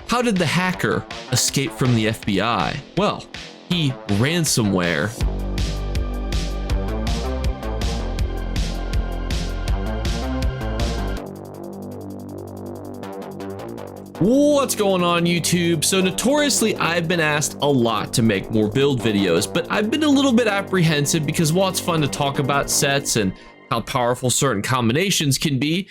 How did the hacker escape from the FBI? Well, he ransomware. What's going on, YouTube? So notoriously, I've been asked a lot to make more build videos, but I've been a little bit apprehensive because while it's fun to talk about sets and how powerful certain combinations can be,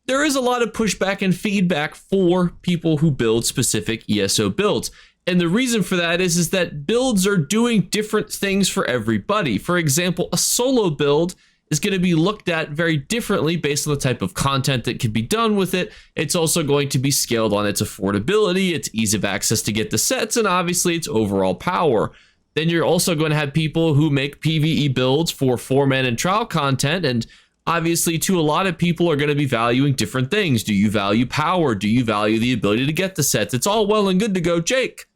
there is a lot of pushback and feedback for people who build specific ESO builds. And the reason for that is that builds are doing different things for everybody. For example, a solo build is going to be looked at very differently based on the type of content that can be done with it. It's also going to be scaled on its affordability, its ease of access to get the sets, and obviously its overall power. Then you're also going to have people who make PvE builds for 4-man and trial content, and obviously to a lot of people are going to be valuing different things. Do you value power? Do you value the ability to get the sets? It's all well and good to go, Jake,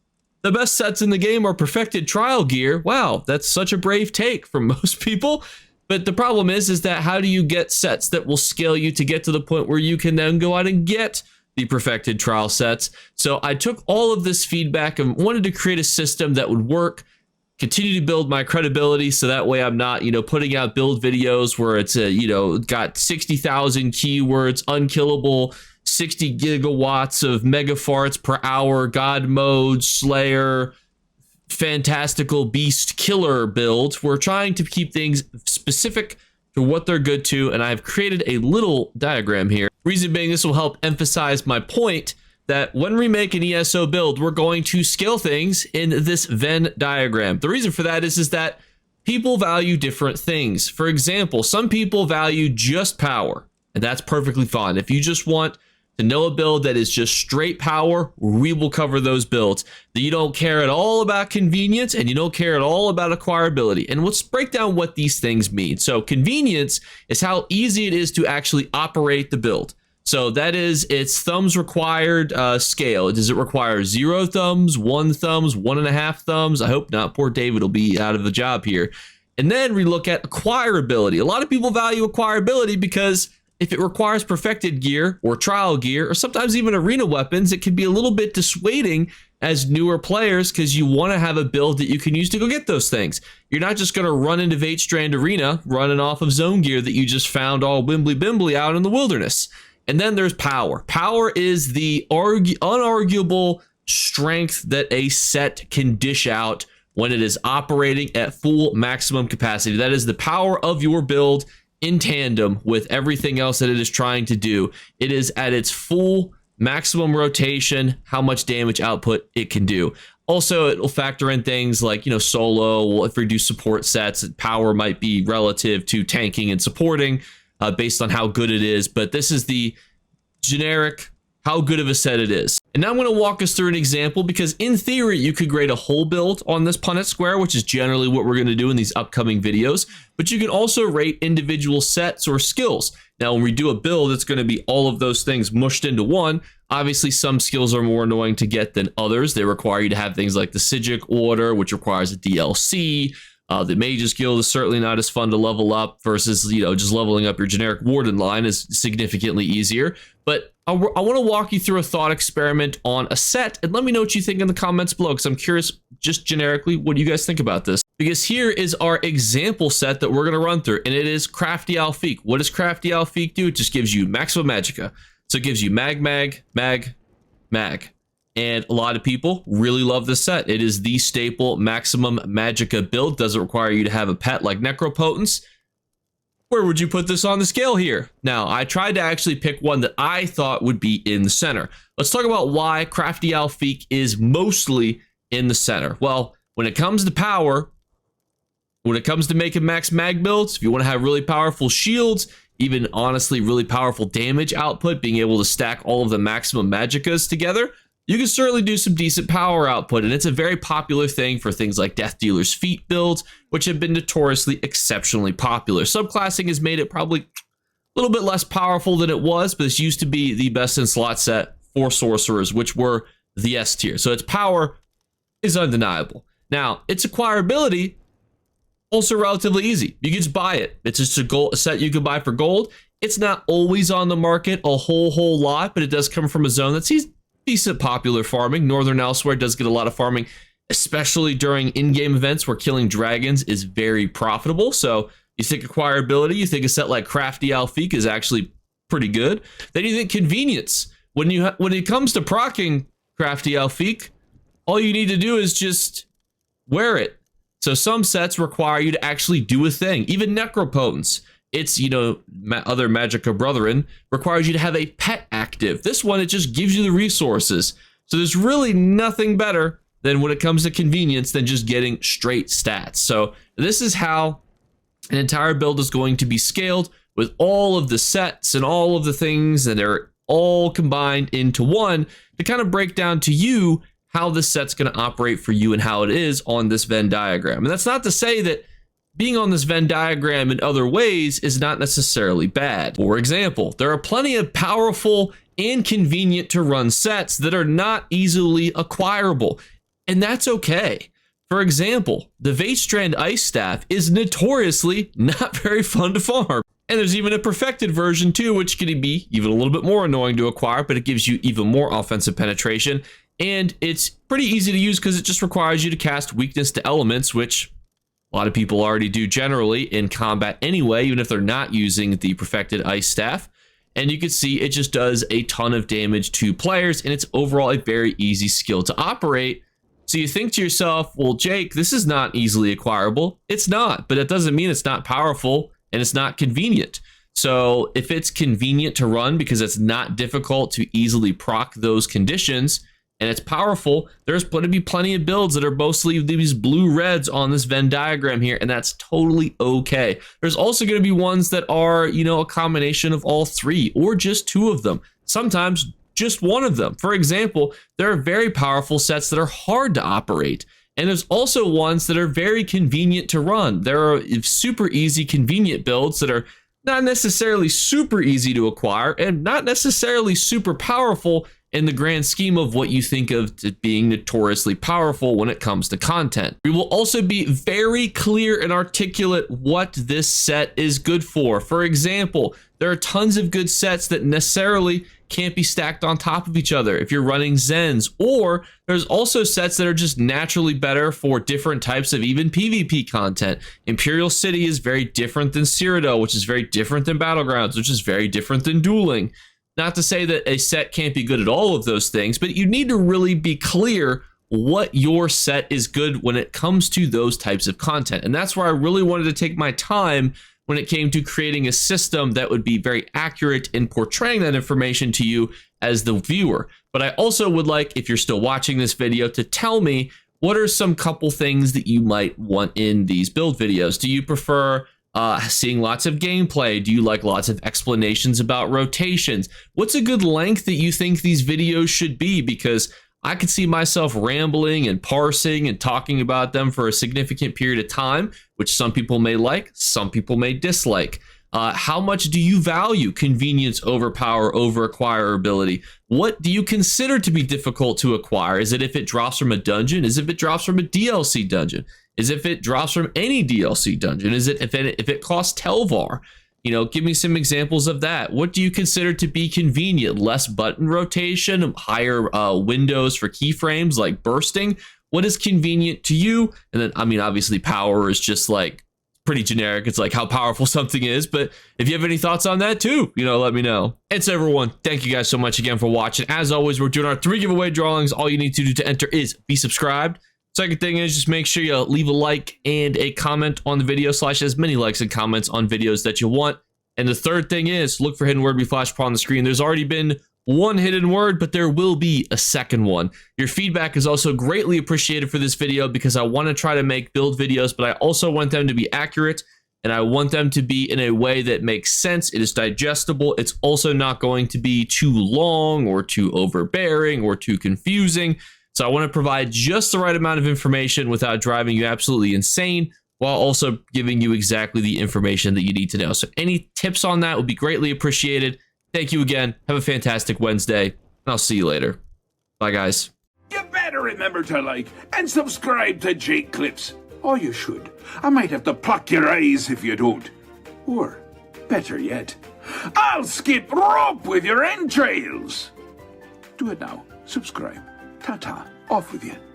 the best sets in the game are perfected trial gear. Wow, that's such a brave take from most people. But the problem is that how do you get sets that will scale you to get to the point where you can then go out and get the perfected trial sets? So I took all of this feedback and wanted to create a system that would work, continue to build my credibility, so that way I'm not, putting out build videos where it's got 60,000 keywords, unkillable, 60 gigawatts of megafarts per hour, God mode, Slayer, fantastical beast killer builds. We're trying to keep things specific to what they're good to, and I've created a little diagram here. Reason being, this will help emphasize my point that when we make an ESO build, we're going to scale things in this Venn diagram. The reason for that is that people value different things. For example, some people value just power, and that's perfectly fine. If you just want to know a build that is just straight power, we will cover those builds. That you don't care at all about convenience and you don't care at all about acquirability. And let's break down what these things mean. So convenience is how easy it is to actually operate the build. So that is its thumbs required scale. Does it require 0 thumbs, 1 thumbs, 1.5 thumbs? I hope not. Poor David will be out of the job here. And then we look at acquirability. A lot of people value acquirability because if it requires perfected gear or trial gear or sometimes even arena weapons, it can be a little bit dissuading as newer players because you want to have a build that you can use to go get those things. You're not just going to run into Vate Strand Arena running off of zone gear that you just found all wimbly bimbly out in the wilderness. And then there's power. Power is the unarguable strength that a set can dish out when it is operating at full maximum capacity. That is the power of your build in tandem with everything else that it is trying to do. It is at its full maximum rotation, how much damage output it can do. Also, it will factor in things like, solo. Well, if we do support sets, power might be relative to tanking and supporting based on how good it is. But this is the generic, how good of a set it is. And now I'm going to walk us through an example because in theory, you could grade a whole build on this Punnett square, which is generally what we're going to do in these upcoming videos. But you can also rate individual sets or skills. Now, when we do a build, it's going to be all of those things mushed into one. Obviously, some skills are more annoying to get than others. They require you to have things like the Sijic order, which requires a DLC. The Mage's Guild is certainly not as fun to level up versus, just leveling up your generic Warden line is significantly easier. But I want to walk you through a thought experiment on a set and let me know what you think in the comments below because I'm curious just generically what do you guys think about this? Because here is our example set that we're going to run through and it is Crafty Alfiq. What does Crafty Alfiq do? It just gives you maximum magicka. So it gives you mag. And a lot of people really love this set. It is the staple maximum magicka build. Doesn't require you to have a pet like Necropotence. Where would you put this on the scale here? Now, I tried to actually pick one that I thought would be in the center. Let's talk about why Crafty Alfiq is mostly in the center. Well, when it comes to power, when it comes to making max mag builds, if you want to have really powerful shields, even honestly really powerful damage output, being able to stack all of the maximum magickas together, you can certainly do some decent power output, and it's a very popular thing for things like Death Dealer's Feet builds, which have been notoriously exceptionally popular. Subclassing has made it probably a little bit less powerful than it was, but this used to be the best in slot set for sorcerers, which were the S tier. So its power is undeniable. Now, its acquirability, also relatively easy. You can just buy it. It's just a set you can buy for gold. It's not always on the market a whole lot, but it does come from a zone that sees decent popular farming. Northern Elsewhere does get a lot of farming, especially during in-game events where killing dragons is very profitable. So you think acquirability, you think a set like Crafty Alfiq is actually pretty good. Then you think convenience. When it comes to proccing Crafty Alfiq, all you need to do is just wear it. So some sets require you to actually do a thing. Even Necropotence, its, other Magicka brethren, requires you to have a pet active. This one, it just gives you the resources. So there's really nothing better than when it comes to convenience than just getting straight stats. So this is how an entire build is going to be scaled, with all of the sets and all of the things that are all combined into one to kind of break down to you how this set's going to operate for you and how it is on this Venn diagram. And that's not to say that being on this Venn diagram in other ways is not necessarily bad. For example, there are plenty of powerful and convenient to run sets that are not easily acquirable, and that's okay. For example, the Vatestrand Ice Staff is notoriously not very fun to farm. And there's even a perfected version too, which can be even a little bit more annoying to acquire, but it gives you even more offensive penetration. And it's pretty easy to use because it just requires you to cast weakness to elements, which a lot of people already do generally in combat anyway, even if they're not using the perfected Ice Staff. And you can see it just does a ton of damage to players, and it's overall a very easy skill to operate. So you think to yourself, well, Jake, this is not easily acquirable. It's not, but that doesn't mean it's not powerful and it's not convenient. So if it's convenient to run because it's not difficult to easily proc those conditions and it's powerful, there's going to be plenty of builds that are mostly these blue reds on this Venn diagram here, and that's totally okay. There's also going to be ones that are, a combination of all three or just two of them. Sometimes just one of them. For example, there are very powerful sets that are hard to operate. And there's also ones that are very convenient to run. There are super easy, convenient builds that are not necessarily super easy to acquire and not necessarily super powerful in the grand scheme of what you think of being notoriously powerful when it comes to content. We will also be very clear and articulate what this set is good for. For example, there are tons of good sets that necessarily can't be stacked on top of each other if you're running Zens, or there's also sets that are just naturally better for different types of even PvP content. Imperial City is very different than Cyrodiil, which is very different than Battlegrounds, which is very different than dueling. Not to say that a set can't be good at all of those things, but you need to really be clear what your set is good when it comes to those types of content. And that's where I really wanted to take my time when it came to creating a system that would be very accurate in portraying that information to you as the viewer. But I also would like, if you're still watching this video, to tell me what are some couple things that you might want in these build videos. Do you prefer seeing lots of gameplay? Do you like lots of explanations about rotations? What's a good length that you think these videos should be? Because I could see myself rambling and parsing and talking about them for a significant period of time, which some people may like, some people may dislike. How much do you value convenience over power over acquirability? What do you consider to be difficult to acquire? Is it if it drops from a dungeon? Is it if it drops from a DLC dungeon? Is it if it drops from any DLC dungeon? Is it if it costs Telvar? Give me some examples of that. What do you consider to be convenient? Less button rotation, higher windows for keyframes like bursting? What is convenient to you? And then, obviously power is just like pretty generic. It's like how powerful something is. But if you have any thoughts on that too, let me know. And so everyone, thank you guys so much again for watching. As always, we're doing our 3 giveaway drawings. All you need to do to enter is be subscribed. Second thing is just make sure you leave a like and a comment on the video, / as many likes and comments on videos that you want. And the third thing is look for hidden word we flash upon the screen. There's already been one hidden word, but there will be a second one. Your feedback is also greatly appreciated for this video because I want to try to make build videos, but I also want them to be accurate and I want them to be in a way that makes sense. It is digestible. It's also not going to be too long or too overbearing or too confusing. So I want to provide just the right amount of information without driving you absolutely insane, while also giving you exactly the information that you need to know. So any tips on that would be greatly appreciated. Thank you again. Have a fantastic Wednesday, and I'll see you later. Bye, guys. You better remember to like and subscribe to Jakeclips. Or you should. I might have to pluck your eyes if you don't. Or, better yet, I'll skip rope with your entrails. Do it now. subscribe. Ta-ta. Off with you.